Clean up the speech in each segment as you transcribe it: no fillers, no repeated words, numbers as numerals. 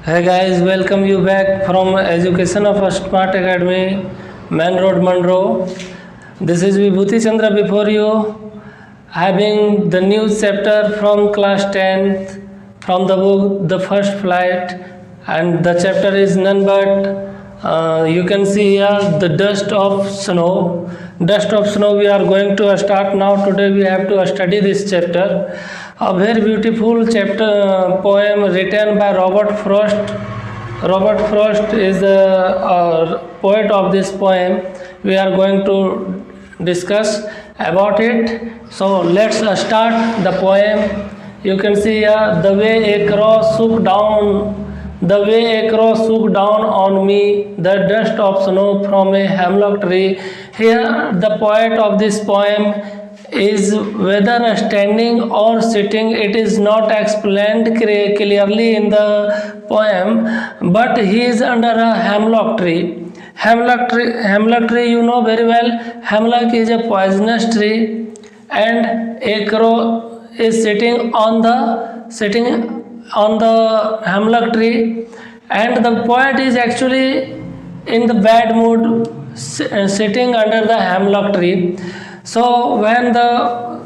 Hey guys, welcome you back from Education of a Smart Academy, Main Road, Monroe. This is Vibhuti Chandra before you, having the new chapter from class 10th from the book The First Flight, and the chapter is none but you can see here the dust of snow. Dust of snow we are going to start now. Today we have to study this chapter. A very beautiful chapter poem written by Robert Frost. Robert Frost is the poet of this poem. We are going to discuss about it. So let's start the poem. You can see here the way a crow shook down. The way a crow shook down on me, the dust of snow from a hemlock tree. Here the poet of this poem is whether standing or sitting. It is not explained clearly in the poem, but he is under a hemlock tree. Hemlock tree, you know very well. Hemlock is a poisonous tree, and a crow is sitting on the hemlock tree, and the poet is actually in the bad mood, sitting under the hemlock tree. So when the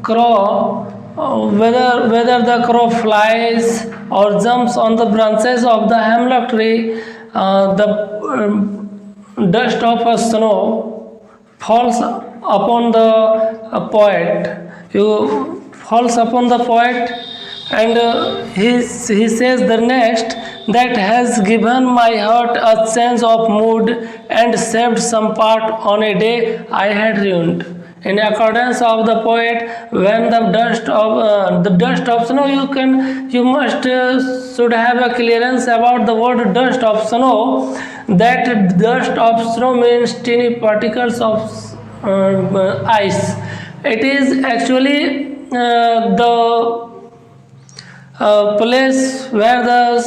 crow, whether the crow flies or jumps on the branches of the hemlock tree, the dust of a snow falls upon the poet. Falls upon the poet, and he says the next, that has given my heart a change of mood and saved some part on a day I had ruined. In accordance of the poet, when the dust of snow, you must should have a clearance about the word dust of snow. That dust of snow means tiny particles of ice. It is actually the place where the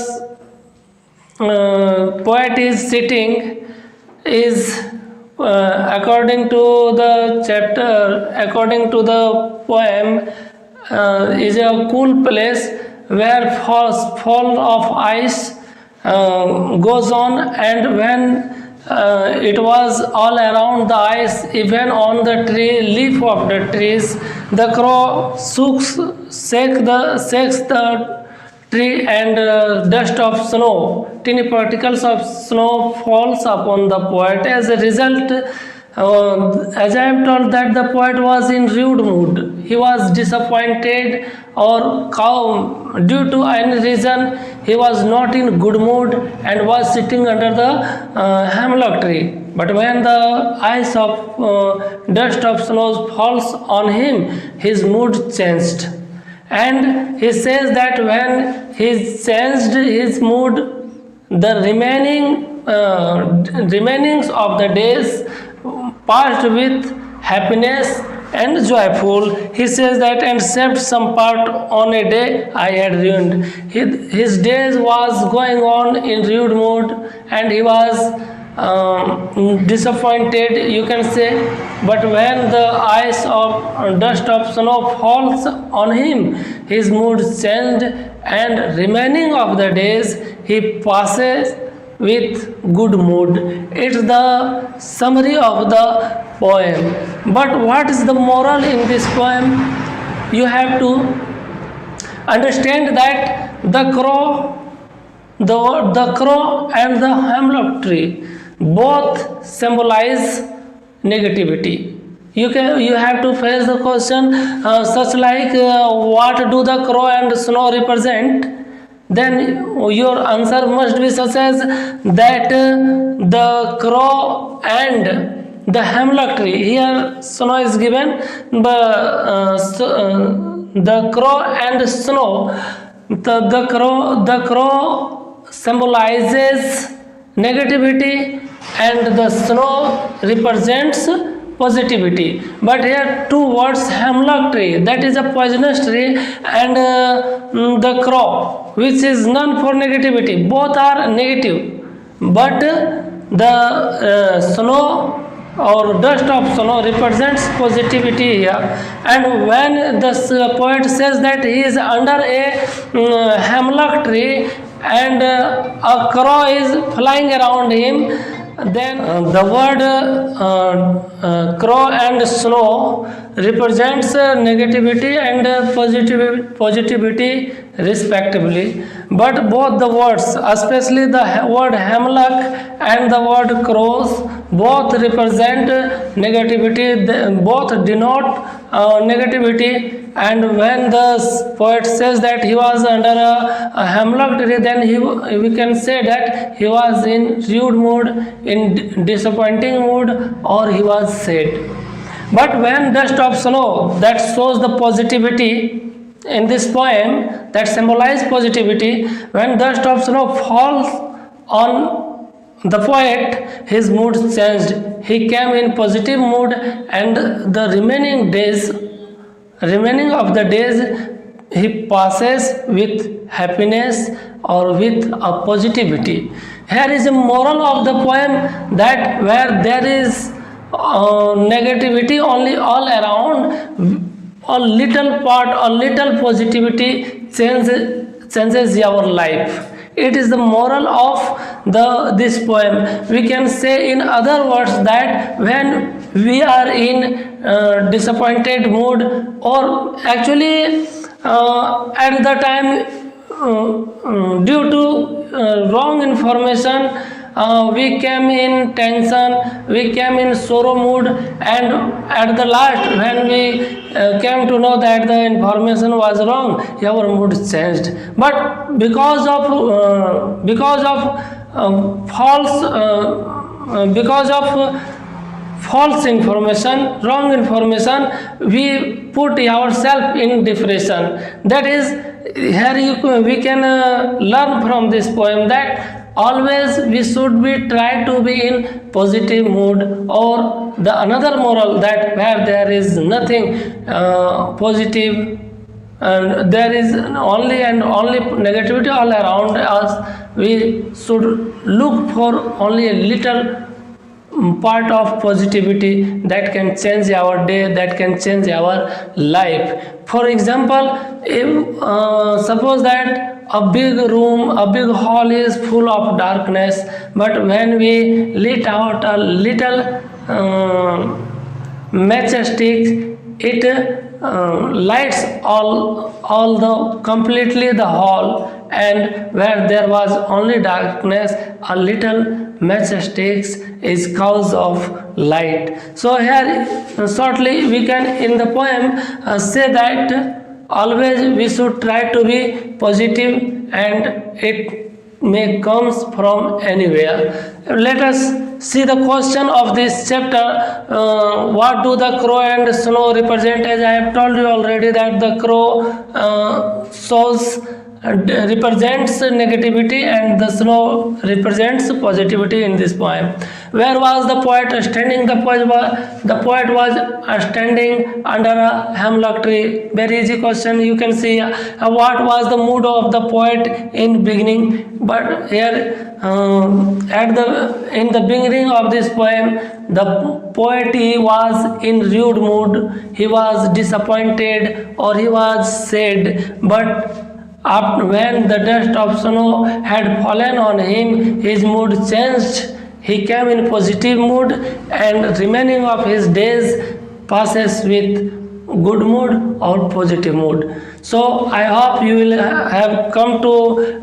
poet is sitting is, according to the chapter, according to the poem, is a cool place where fall of ice goes on, and when it was all around the ice, even on the tree, leaf of the trees, the crow shakes the tree, and dust of snow, tiny particles of snow falls upon the poet. As a result, as I am told, that the poet was in rude mood. He was disappointed or calm due to any reason. He was not in good mood and was sitting under the hemlock tree. But when the ice of dust of snow falls on him, his mood changed. And he says that when he changed his mood, the remainings of the days passed with happiness and joyful. He says that, and saved some part on a day I had ruined. His days was going on in rude mood, and he was disappointed, you can say. But when the ice of dust of snow falls on him, his mood changed, and remaining of the days he passes with good mood. It's the summary of the poem. But what is the moral in this poem? You have to understand that the crow and the hemlock tree both symbolize negativity. You have to face the question such like what do the crow and snow represent? Then your answer must be such as that the crow and the hemlock tree. Here snow is given, but the crow and snow. The crow symbolizes negativity, and the snow represents positivity. But here two words, hemlock tree, that is a poisonous tree, and the crow, which is known for negativity, both are negative. But the snow or dust of snow represents positivity here. And when the poet says that he is under a hemlock tree, and a crow is flying around him. Then the word crow and snow represents negativity and positivity respectively. But both the words, especially the word hemlock and the word crows, both represent negativity. Both denote negativity. And when the poet says that he was under a hemlock tree, then we can say that he was in rude mood, in disappointing mood, or he was sad. But when dust of snow, that shows the positivity in this poem, that symbolizes positivity. When dust of snow falls on the poet, his mood changed. He came in positive mood, and the remaining of the days he passes with happiness or with a positivity. Here is a moral of the poem, that where there is negativity only all around, a little part, a little positivity changes your life. It is the moral of this poem. We can say in other words that when we are in disappointed mood, or actually at the time due to wrong information, we came in tension, we came in sorrow mood, and at the last when we came to know that the information was wrong, our mood changed. But because of false information, wrong information, we put ourselves in depression. That is, here we can learn from this poem that always we should be try to be in positive mood. Or the another moral, that where there is nothing positive and there is only and only negativity all around us, we should look for only a little part of positivity that can change our day, that can change our life. For example, if suppose that a big room, a big hall is full of darkness, but when we lit out a little matchstick, it lights all the completely the hall, and where there was only darkness, a little matchsticks is cause of light. So here shortly we can in the poem say that always we should try to be positive, and it may comes from anywhere. Let us see the question of this chapter. What do the crow and snow represent? As I have told you already that the crow represents negativity and the snow represents positivity in this poem. Where was the poet standing? The poet was standing under a hemlock tree. Very easy question. You can see what was the mood of the poet in beginning. But here in the beginning of this poem, the poet, he was in rude mood. He was disappointed or he was sad. But after when the dust of snow had fallen on him, his mood changed. He came in positive mood, and remaining of his days passes with good mood or positive mood. So I hope you will have come to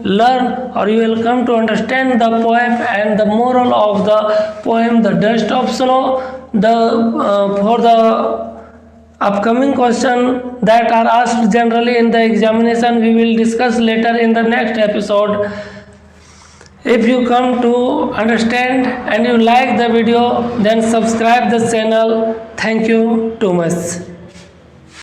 learn, or you will come to understand the poem and the moral of the poem, the dust of snow. For the upcoming question that are asked generally in the examination, we will discuss later in the next episode. If you come to understand and you like the video, then subscribe the channel. Thank you too much.